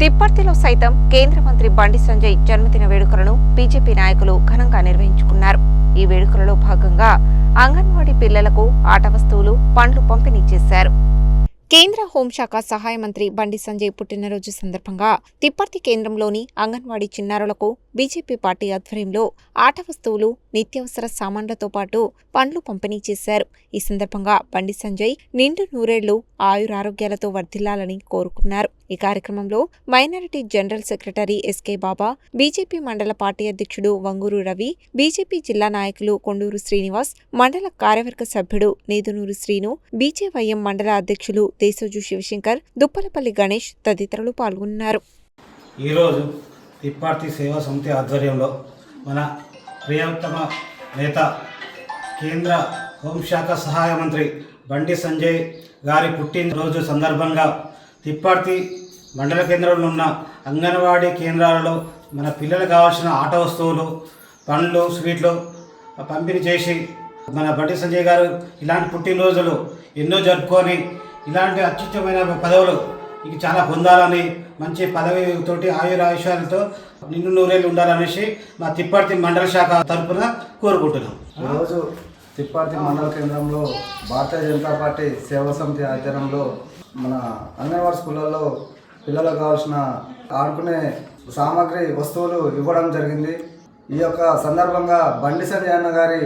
తిప్పర్తిలో సైతం కేంద్ర మంత్రి బండి సంజయ్ జన్మదిన వేడుకలను బీజేపీ నాయకులు ఘనంగా నిర్వహించుకున్నారు. ఈ వేడుకలలో భాగంగా అంగన్వాడీ పిల్లలకు ఆట వస్తువులు, పండ్లు పంపిణీ చేశారు. కేంద్ర హోంశాఖ సహాయ మంత్రి బండి సంజయ్ పుట్టినరోజు సందర్భంగా తిప్పర్తి కేంద్రంలోని అంగన్వాడీ చిన్నారులకు బీజేపీ పార్టీ ఆధ్వర్యంలో ఆట వస్తువులు, నిత్యావసర సామాన్లతో పాటు పండ్లు పంపిణీ చేశారు. ఈ సందర్భంగా బండి సంజయ్ నిండు నూరేళ్లు ఆయురారోగ్యాలతో వర్ధిల్లాలని కోరుకున్నారు. ఈ కార్యక్రమంలో మైనారిటీ జనరల్ సెక్రటరీ ఎస్కే బాబా, బీజేపీ మండల పార్టీ అధ్యక్షుడు వంగూరు రవి, బీజేపీ జిల్లా నాయకులు కొండూరు శ్రీనివాస్, మండల కార్యవర్గ సభ్యుడు నేదునూరు శ్రీను, బీజేవైఎం మండల అధ్యక్షులు దేశోజు శివశంకర్, దుప్పలపల్లి గణేష్ తదితరులు పాల్గొన్నారు. ఈరోజు తిప్పర్తి సేవా సమితి ఆధ్వర్యంలో మన ప్రియతమ నేత కేంద్ర హోంశాఖ సహాయ మంత్రి బండి సంజయ్ గారి పుట్టినరోజు సందర్భంగా తిప్పర్తి మండల కేంద్రంలో ఉన్న అంగన్వాడీ కేంద్రాలలో మన పిల్లలకు కావాల్సిన ఆట వస్తువులు, పండ్లు, స్వీట్లు పంపిణీ చేసి మన బండి సంజయ్ గారు ఇలాంటి పుట్టినరోజులు ఎన్నో జరుపుకొని ఇలాంటి అత్యుత్తమైన పదవులు ఇక చాలా పొందాలని, మంచి పదవితోటి ఆయురాయుష్యాలతో నిండు నూరేళ్ళు ఉండాలనేసి మా తిప్పర్తి మండల శాఖ తరఫున కోరుకుంటున్నాం. ఈరోజు తిప్పర్తి మండల కేంద్రంలో భారతీయ జనతా పార్టీ సేవా సమితి ఆధ్వర్యంలో మన అంగన్వాడీ స్కూళ్ళల్లో పిల్లలకు కావాల్సిన ఆడుకునే సామాగ్రి వస్తువులు ఇవ్వడం జరిగింది. ఈ యొక్క సందర్భంగా బండి సంజయ్ అన్న గారి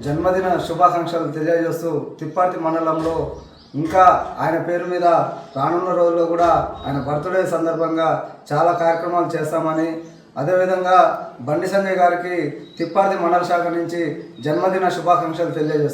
జన్మదిన శుభాకాంక్షలు తెలియజేస్తూ తిప్పర్తి మండలంలో ఇంకా ఆయన పేరు మీద రానున్న రోజుల్లో కూడా ఆయన బర్త్డే సందర్భంగా చాలా కార్యక్రమాలు చేస్తామని, అదేవిధంగా బండి సంజయ్ గారికి తిప్పర్తి మండల శాఖ నుంచి జన్మదిన శుభాకాంక్షలు తెలియజేస్తాం.